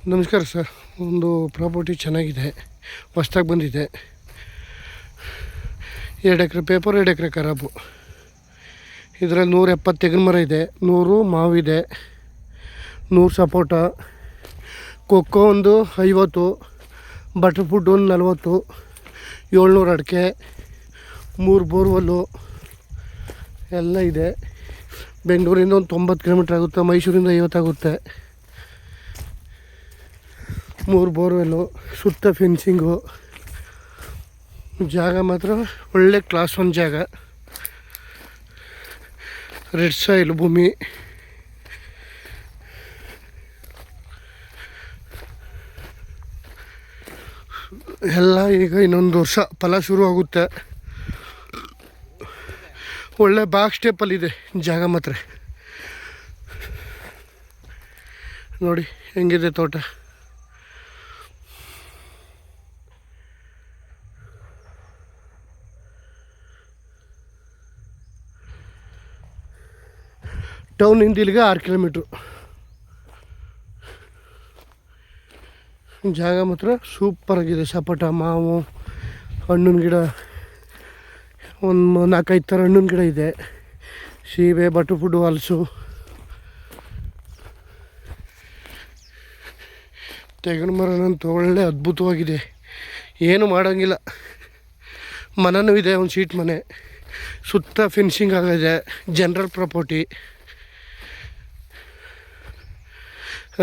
ನಮಸ್ಕಾರ ಸರ್. ಒಂದು ಪ್ರಾಪರ್ಟಿ ಚೆನ್ನಾಗಿದೆ, ಹೊಸ್ದಾಗಿ ಬಂದಿದೆ. 2 ಎಕರೆ ಪೇಪರ್, 2 ಎಕರೆ ಖರಾಬು. ಇದರಲ್ಲಿ 170 ತೆಂಗಿನ ಮರ ಇದೆ, 100 ಮಾವಿದೆ, 100 ಸಪೋಟ, ಕೊಕ್ಕೋ ಒಂದು 50, ಬಟರ್ ಫುಡ್ ಒಂದು 40, 700 ಅಡಿಕೆ, 3 ಬೋರ್ವೆಲ್ಲು ಎಲ್ಲ ಇದೆ. ಬೆಂಗಳೂರಿಂದ ಒಂದು 90 ಕಿಲೋಮೀಟ್ರ್ ಆಗುತ್ತೆ, ಮೈಸೂರಿಂದ 50 ಆಗುತ್ತೆ. 3 ಬೋರ್ವೆಲ್ಲು, ಸುತ್ತ ಫೆನ್ಸಿಂಗು. ಜಾಗ ಮಾತ್ರ ಒಳ್ಳೆ ಕ್ಲಾಸ್ 1 ಜಾಗ. ರೆಡ್ ಸಾಯಿಲ್ ಭೂಮಿ. ಎಲ್ಲ ಈಗ ಇನ್ನೊಂದು ವರ್ಷ ಫಲ ಶುರು ಆಗುತ್ತೆ. ಒಳ್ಳೆ ಬಾಕ್ಸ್ ಸ್ಟೆಪ್ಪಲ್ಲಿದೆ ಜಾಗ ಮಾತ್ರ. ನೋಡಿ ಹೆಂಗಿದೆ ತೋಟ. ಟೌನಿಂದ ಇಲ್ಲಿಗೆ 6 ಕಿಲೋಮೀಟ್ರು. ಜಾಗ ಮಾತ್ರ ಸೂಪರಾಗಿದೆ. ಸಪೋಟ, ಮಾವು, ಹಣ್ಣಿನ ಗಿಡ, ಒಂದು 4-5 ಥರ ಹಣ್ಣಿನ ಗಿಡ ಇದೆ. ಸೀಬೆ, ಬಟರ್ ಫುಡ್ಡು, ಹಲಸು, ತೆಂಗಿನ ಮರನಂತೂ ಒಳ್ಳೆ ಅದ್ಭುತವಾಗಿದೆ. ಏನು ಮಾಡೋಂಗಿಲ್ಲ. ಮನೆಯೂ ಇದೆ, ಒಂದು ಶೀಟ್ ಮನೆ. ಸುತ್ತ ಫಿನಿಶಿಂಗ್ ಆಗಿದೆ. General property.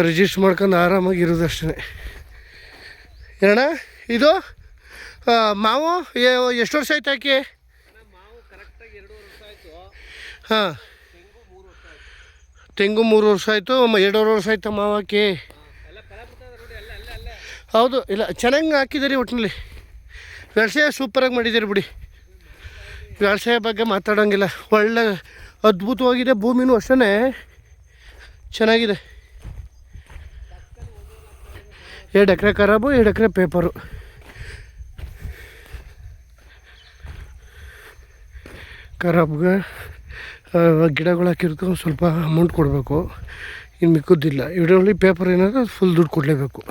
ರಿಜಿಸ್ಟ್ರ್ ಮಾಡ್ಕೊಂಡು ಆರಾಮಾಗಿರೋದು ಅಷ್ಟೇ. ಏನಣ್ಣ ಇದು ಮಾವು ಎಷ್ಟು ವರ್ಷ ಆಯ್ತು ಹಾಕಿ? ಹಾಂ, ತೆಂಗು 3 ವರ್ಷ ಆಯಿತು. 2.5 ವರ್ಷ ಆಯಿತು ಮಾವು ಹಾಕಿ. ಹೌದು, ಇಲ್ಲ ಚೆನ್ನಾಗಿ ಹಾಕಿದ್ದೀರಿ. ಒಟ್ಟಿನಲ್ಲಿ ವ್ಯವಸಾಯ ಸೂಪರಾಗಿ ಮಾಡಿದ್ದೀರಿ ಬಿಡಿ. ವ್ಯವಸಾಯ ಬಗ್ಗೆ ಮಾತಾಡೋಂಗಿಲ್ಲ. ಒಳ್ಳೆ ಅದ್ಭುತವಾಗಿದೆ. ಭೂಮಿನೂ ಅಷ್ಟೇ ಚೆನ್ನಾಗಿದೆ. 2 ಎಕರೆ ಖರಾಬು, 2 ಎಕರೆ ಪೇಪರು. ಖರಾಬ್ಗೆ ಗಿಡಗಳು ಹಾಕಿರ್ತು ಸ್ವಲ್ಪ ಅಮೌಂಟ್ ಕೊಡಬೇಕು, ಇನ್ನು ಮಿಕ್ಕೋದಿಲ್ಲ. ಇದರಲ್ಲಿ ಪೇಪರ್ ಏನಾದರೂ ಫುಲ್ ದುಡ್ಡು ಕೊಡಲೇಬೇಕು.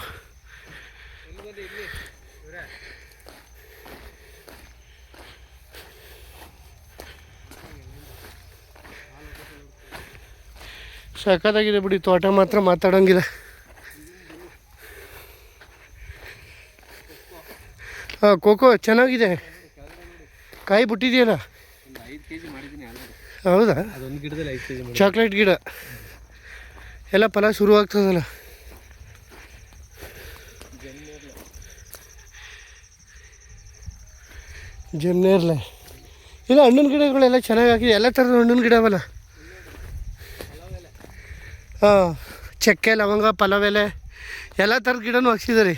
ಸಖತ್ತಾಗಿದೆ ಬಿಡಿ. ತೋಟ ಮಾತ್ರ ಮಾತಾಡೋಂಗಿಲ್ಲ. ಹಾಂ, ಕೋಕೋ ಚೆನ್ನಾಗಿದೆ. ಕಾಯಿ ಬಿಟ್ಟಿದೆಯಲ್ಲ. ಹೌದಾ? ಚಾಕ್ಲೇಟ್ ಗಿಡ ಎಲ್ಲ ಫಲ ಶುರು ಆಗ್ತದಲ್ಲ. ಜನ್ನೇರ್ಲೆ ಇಲ್ಲ. ಹಣ್ಣಿನ ಗಿಡಗಳೆಲ್ಲ ಚೆನ್ನಾಗಿ ಹಾಕಿದೆ. ಎಲ್ಲ ಥರದ ಹಣ್ಣಿನ ಗಿಡ ಅವಲ್ಲ. ಹಾಂ, ಚಕ್ಕೆ, ಲವಂಗ, ಪಲಾವೆಲೆ ಎಲ್ಲ ಥರದ ಗಿಡನೂ ಹಾಕ್ಸಿದ್ದಾರೆ.